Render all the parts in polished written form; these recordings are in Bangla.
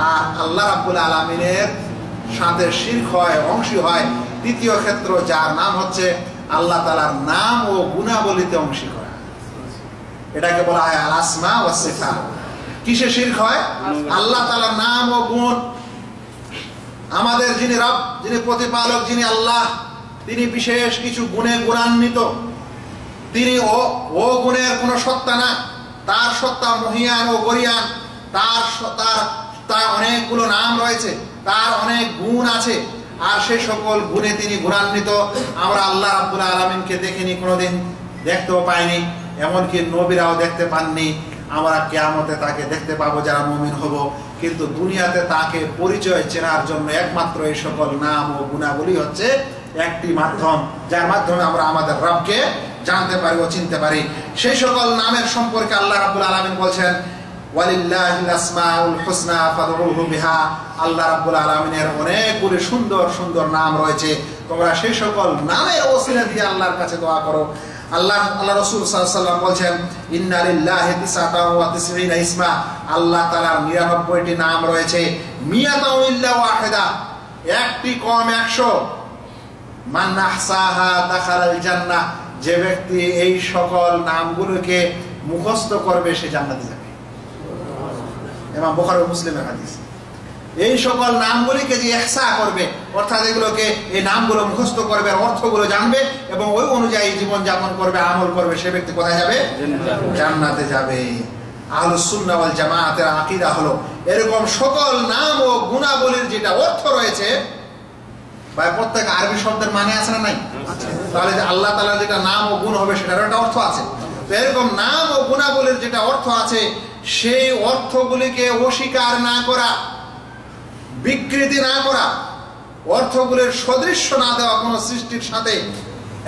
আর আল্লাহ রাব্বুল আলামিনের সাথে শিরক হয়, অংশী হয়। তৃতীয় ক্ষেত্র যার নাম হচ্ছে আল্লাহ তাআলার নাম ও গুণাবলীতে অংশী করা, এটাকে বলা হয় আল আসমা ওয়াস সিফাত। কিসে শিরক হয়? আল্লাহ তাআলার নাম ও গুণ। আমাদের যিনি রব, যিনি প্রতিপালক, যিনি আল্লাহ, তিনি বিশেষ কিছু গুণে গুণান্বিত। তিনি ও গুণের কোনো সত্তা না, তার সত্তা মহিয়ান ও গরিয়ান। তার অনেকগুলো নাম রয়েছে, তার অনেক গুণ আছে, আর সেই সকল গুণে তিনি গুণান্বিত। আমরা আল্লাহ রাব্বুল আলামিনকে দেখিনি, কোনোদিন দেখতেও পাইনি, এমনকি নবীরাও দেখতে পাননি। আমরা কিয়ামতে তাকে দেখতে পাবো যারা মুমিন হব। কিন্তু দুনিয়াতে তাকে পরিচয় চেনার জন্য একমাত্র এই সকল নাম ও গুণাবলী হচ্ছে একটি মাধ্যম, যার মাধ্যমে আমরা আমাদের রবকে জানতে পারি ও চিনতে পারি। সেই সকল নামের সম্পর্কে আল্লাহ রাব্বুল আলামিন বলছেন ওয়ালিল্লাহিল আসমাউল হুসনা ফাদউহু বিহা। আল্লাহ রাব্বুল আলামিনের অনেকগুলি সুন্দর সুন্দর নাম রয়েছে, তোমরা সেই সকল নামের ওসিলা দিয়ে আল্লাহর কাছে দোয়া করো। আল্লাহ রাসূল সাল্লাল্লাহু আলাইহি ওয়াসাল্লাম বলেন ইন্না লিল্লাহি তিসআতাও ওয়া তিসঈনা ইসমা। আল্লাহ তাআলার 99টি নাম রয়েছে, মিয়াতাও ইল্লা ওয়াহিদা, একটি কম 100। মান আহসাহা দাখালাল জান্নাহ, যে ব্যক্তি এই সকল নামগুলোকে মুখস্থ করবে সে জান্নাতে যাবে। ইমাম বুখারী ও মুসলিমের হাদিস। এই সকল নামগুলিকে যে ইহসা করবে, অর্থাৎ এগুলোকে, এই নামগুলো মুখস্থ করবে, অর্থগুলো জানবে এবং ওই অনুযায়ী জীবন যাপন করবে, আমল করবে, সে ব্যক্তি কোথায় যাবে? জান্নাতে যাবে। আহলুস সুন্নাহ ওয়াল জামাআতের আকীদা হলো এরকম সকল নাম ও গুণাবলীর যেটা অর্থ রয়েছে, ভাই প্রত্যেক আরবি শব্দের মানে আছে না নাই? তাহলে আল্লাহ তাআলার যেটা নাম ও গুণ হবে সেটার একটা অর্থ আছে। তো এরকম নাম ও গুণাবলীর যেটা অর্থ আছে, সেই অর্থগুলিকে অস্বীকার না করা, বিকৃতি না করা, অর্থগুলির সদৃশ্য না দেওয়া কোনো সৃষ্টির সাথে,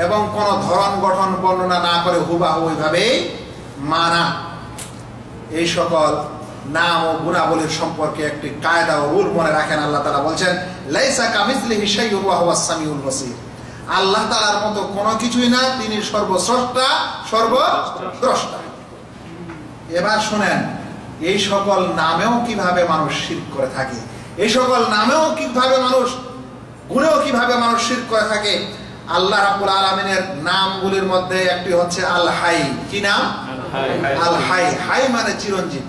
এবং কোনো ধরন গঠন বর্ণনা না করে হুবাহু ওইভাবেই মানা। এই সকল নাম ও গুণাবলীর সম্পর্কে একটি কায়দা ও রুল মনে রাখেন। আল্লাহ তাআলা বলছেন লাইসা কামিসলিহি শাইউন ওয়া হুয়াস সামিউল বাসীর। আল্লাহ তাআলার মতো কোনো কিছুই না, তিনি সর্বস্রষ্টা, সর্বদ্রষ্টা। এবার শুনেন, এই সকল নামেও কিভাবে মানুষ শিরক করে থাকে, এই সকল নামেও কিভাবে মানুষ, গুণেও কিভাবে মানুষ শিরক করে থাকে। আল্লাহ রাব্বুল আলামিনের নামগুলির মধ্যে একটি হচ্ছে আল হাই। কি নাম? আল হাই। হাই মানে চিরঞ্জীব।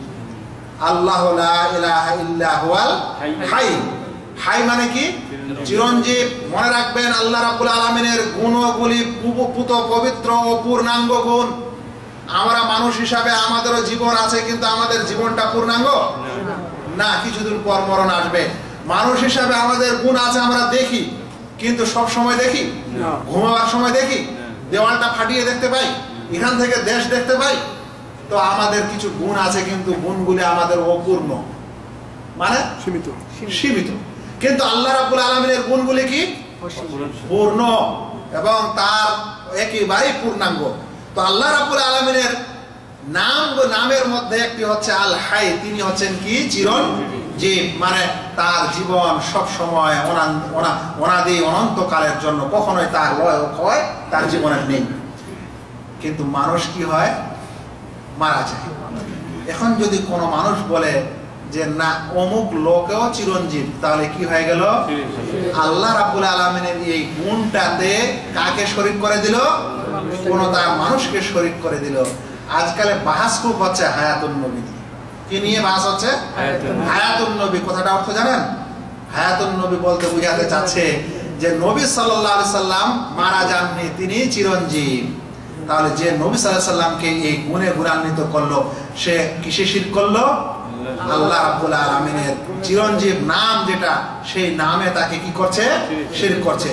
আল্লাহু লা ইলাহা ইল্লা হুয়াল হাই। হাই মানে কি? চিরঞ্জীব। মনে রাখবেন, আল্লাহ রাব্বুল আলামিনের গুণগুলি পুত পবিত্র ও পূর্ণাঙ্গ গুণ। আমরা মানুষ হিসাবে আমাদেরও জীবন আছে, কিন্তু আমাদের জীবনটা পূর্ণাঙ্গ না, কিছুদিন পর মরণ আসবে। মানুষ হিসাবে আমাদের গুণ আছে, আমরা দেখি, কিন্তু সব সময় দেখি? ঘুমাবার সময় দেখি? দেওয়ালটা ফাটিয়ে দেখতে পাই, এখান থেকে দেশ দেখতে পাই। তো আমাদের কিছু গুণ আছে, কিন্তু গুণগুলি আমাদের অপূর্ণ, মানে সীমিত। কিন্তু আল্লাহ রাব্বুল আলামিনের গুণগুলি কি? পূর্ণ, এবং তার একেবারেই পূর্ণাঙ্গ। তো আল্লাহ রাব্বুল আলামিনের নামের মধ্যে একটি হচ্ছে আল হাই। তিনি হচ্ছেন কি? চিরঞ্জীব, মানে তার জীবন সব সময় অনাদি অনন্তকালের জন্য, কখনোই তার লয় ও ক্ষয় তার জীবনের নেই। কিন্তু মানুষ কি হয়? মারা যায়। এখন যদি কোনো মানুষ বলে যে না অমুক লোকেও চিরঞ্জীব, তাহলে কি হয়ে গেল? আল্লাহ রাব্বুল আলামিনের এই গুণটাতে কাকে শরীক করে দিল? কোন তার মানুষকে শরীক করে দিল। আজকালে বাহাস খুব হচ্ছে হায়াতুন নবী। কি নিয়ে বাহাস হচ্ছে? হায়াতুন নবী। কথাটা অর্থ জানেন? হায়াতুন নবী বলতে বুঝাতে চাচ্ছে যে নবী সাল্লাল্লাহু আলাইহি সাল্লাম মারা যাননি, তিনি চিরঞ্জীব। তাহলে যে নবী সাল্লাল্লাহু আলাইহি সাল্লামকে এই গুণে গুণান্বিত করলো, সে কিসে শিরক করলো? আল্লাহ রাব্বুল আলামিনের চিরঞ্জীব নাম যেটা, সেই নামে তাকে কি করছে? শিরক করছে।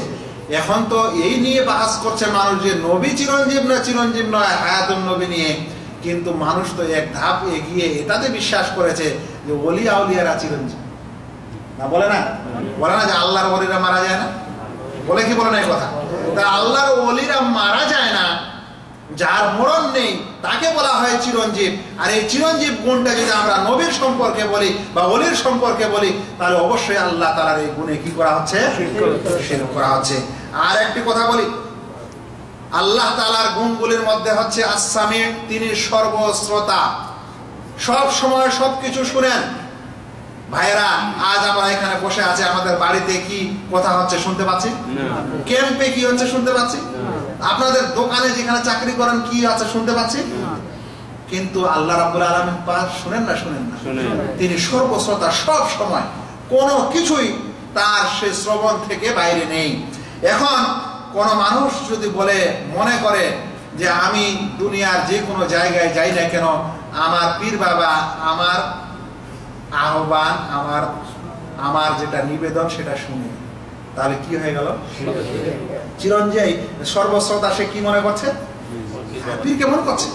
এখন তো এই নিয়ে বাহাস করছে মানুষ যে নবী চিরঞ্জীব না চিরঞ্জীব নয়, হায়াতুন নবী নিয়ে। কিন্তু মানুষ তো এক ধাপ এগিয়ে এটাতে বিশ্বাস করেছে যে ওলি আউলিয়ারা চিরঞ্জীব। না বলে না? বলে না যে আল্লাহর ওলিরা মারা যায় না? বলে কি বলে না এই কথা? তা আল্লাহর ওলিরা মারা যায় না, যার মরণ নেই তাকে বলা হয় চিরঞ্জীব। আর এই চিরঞ্জীব গুণটা যদি আমরা নবীর সম্পর্কে বলি বা ওলির সম্পর্কে বলি, তাহলে অবশ্যই আল্লাহ তাআলার এই গুণে কি করা হচ্ছে? শিরক করা হচ্ছে। আর একটি কথা বলি, আল্লাহ তাআলার গুণগুলির মধ্যে হচ্ছে আস-সামি', তিনি সর্বশ্রোতা, সব সময় সবকিছু শুনেন। ভাইয়েরা, আজ আমরা এখানে বসে আছি, আমাদের বাড়িতে কি কথা হচ্ছে শুনতে পাচ্ছি? ক্যাম্পে কি হচ্ছে শুনতে পাচ্ছি? আপনাদের দোকানে যেখানে চাকরি করেন কি আছে শুনতে পাচ্ছি? কিন্তু আল্লাহ রাব্বুল আলামিন পাক শুনেন না? তিনি সর্বশ্রোতা, সব সময় কোনো কিছুই তার সে শ্রবণ থেকে বাইরে নেই। এখন কোন মানুষ যদি বলে মনে করে যে আমি দুনিয়ার যে কোনো জায়গায় যাই না কেন, আমার পীর বাবা আমার আহ্বান, আমার যেটা নিবেদন সেটা শুনে, তাহলে কি হয়ে গেল? চিরঞ্জীব সর্বশ্রোতা সে কি মনে করছে? পীরকে মনে করছে।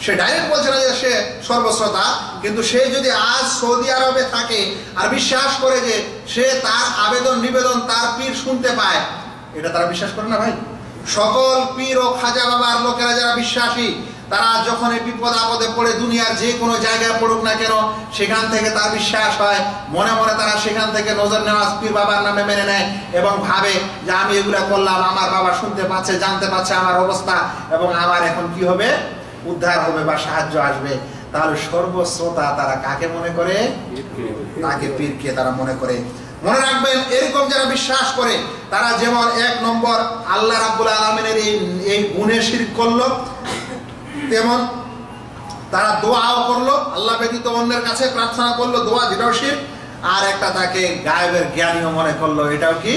সে ডাইরেক্ট বলছে না যে সে সর্বশ্রোতা, কিন্তু সে যদি আজ সৌদি আরবে থাকে আর বিশ্বাস করে যে সে তার আবেদন নিবেদন তার পীর শুনতে পায়, এটা তারা বিশ্বাস করে না ভাই? সকল পীর ও খাজা বাবার লোকেরা যারা বিশ্বাসী, তারা যখন এই বিপদ আপদে পড়ে দুনিয়ার যে কোনো জায়গায় পড়ুক না কেন, সেখান থেকে তার বিশ্বাস হয়, মনে মনে তারা সেখান থেকে নজর নেওয়াজ পীর বাবার নামে মেনে নেয় এবং ভাবে যে আমি এগুলা করলাম, আমার বাবা শুনতে পাচ্ছে, জানতে পাচ্ছে আমার অবস্থা, এবং আমার এখন কি হবে? উদ্ধার হবে বা সাহায্য আসবে। তাহলে সর্বশ্রোতা তারা কাকে মনে করে? তাকে পীরকে তারা মনে করে। মনে রাখবেন, এরকম যারা বিশ্বাস করে তারা যেমন 1 নম্বর আল্লাহ রাব্বুল আলামিনের এই গুণে শিরক করলো, তেমন তারা দোয়াও করলো, আল্লাহ ব্যতীত অন্যের কাছে প্রার্থনা করলো, দোয়া যেটাও শিরক। আর একটা তাকে গায়েবের জ্ঞানীও মনে করলো, এটাও কি?